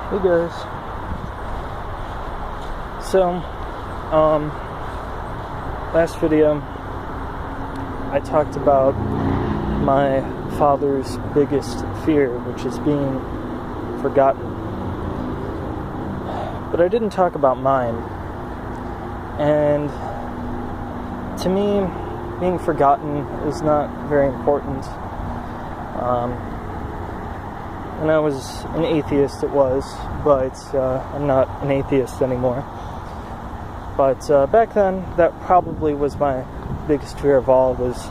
Hey guys. So, last video, I talked about my father's biggest fear, which is being forgotten. But I didn't talk about mine. And to me, being forgotten is not very important. When I was an atheist, it was, but I'm not an atheist anymore. But back then, that probably was my biggest fear of all, was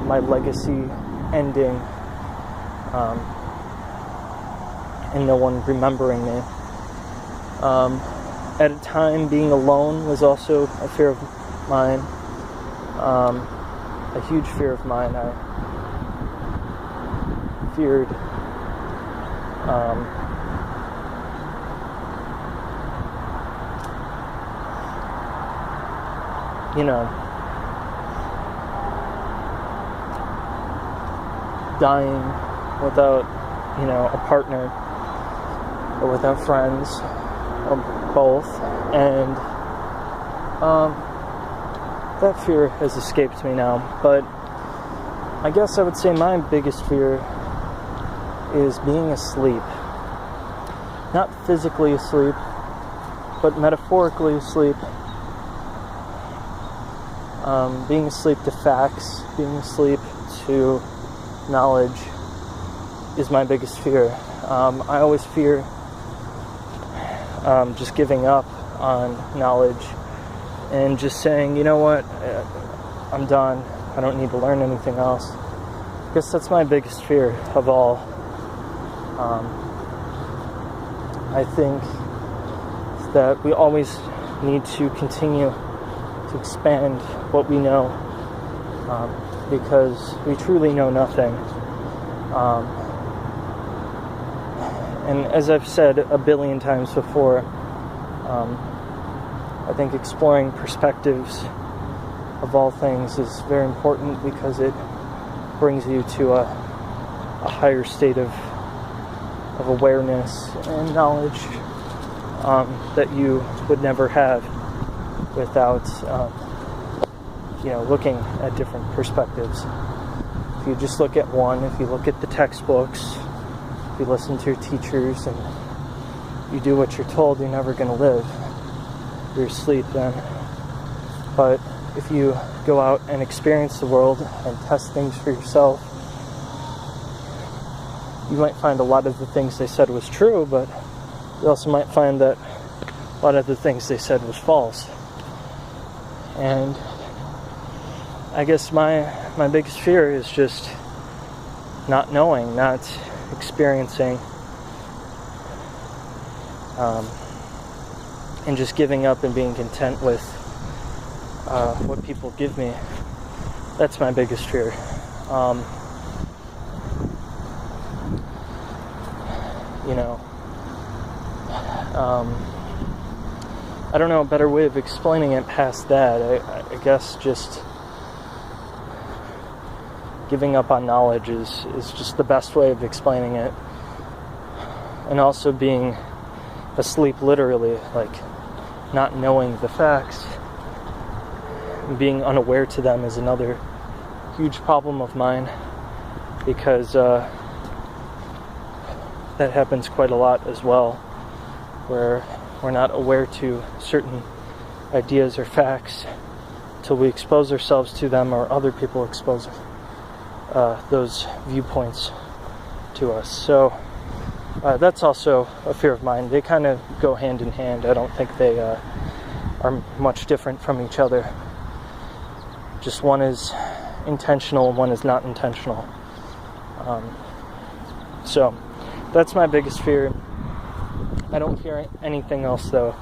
my legacy ending, and no one remembering me. At a time, being alone was also a fear of mine, a huge fear of mine. I feared dying without, a partner, or without friends, or both, and that fear has escaped me now. But I guess I would say my biggest fear is being asleep. Not physically asleep, but metaphorically asleep. Being asleep to facts, being asleep to knowledge is my biggest fear. I always fear just giving up on knowledge and just saying, you know what, I'm done. I don't need to learn anything else. I guess that's my biggest fear of all. I think that we always need to continue to expand what we know, because we truly know nothing. And as I've said a billion times before, I think exploring perspectives of all things is very important, because it brings you to a higher state of awareness and knowledge that you would never have without looking at different perspectives. If you just look at one, if you look at the textbooks, if you listen to your teachers and you do what you're told, you're never going to live. You're asleep then. But if you go out and experience the world and test things for yourself, you might find a lot of the things they said was true, but you also might find that a lot of the things they said was false. And I guess my biggest fear is just not knowing, not experiencing, and just giving up and being content with what people give me. That's my biggest fear. I don't know a better way of explaining it past that. I guess just giving up on knowledge is just the best way of explaining it. And also being asleep literally, like not knowing the facts, and being unaware to them is another huge problem of mine, because that happens quite a lot as well, where we're not aware to certain ideas or facts till we expose ourselves to them, or other people expose those viewpoints to us. So that's also a fear of mine. They kind of go hand in hand. I don't think they are much different from each other. Just one is intentional, one is not intentional. So that's my biggest fear. I don't fear anything else, though.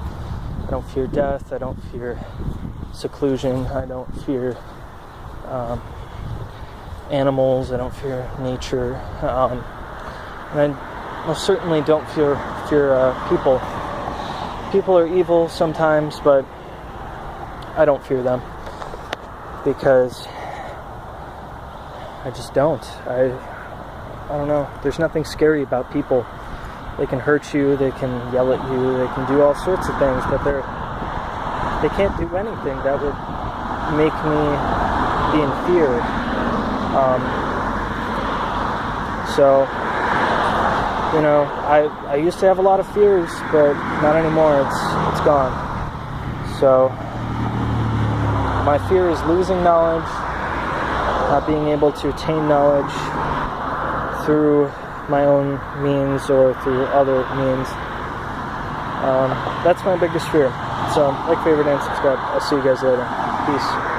I don't fear death. I don't fear seclusion. I don't fear animals. I don't fear nature. And I most certainly don't fear people. People are evil sometimes, but I don't fear them, because I just don't. I don't know. There's nothing scary about people. They can hurt you, they can yell at you, they can do all sorts of things, but they can't do anything that would make me be in fear. So, you know, I used to have a lot of fears, but not anymore. It's gone. So, my fear is losing knowledge, not being able to attain knowledge through my own means or through other means. That's my biggest fear. So, like, favorite, and subscribe. I'll see you guys later. Peace.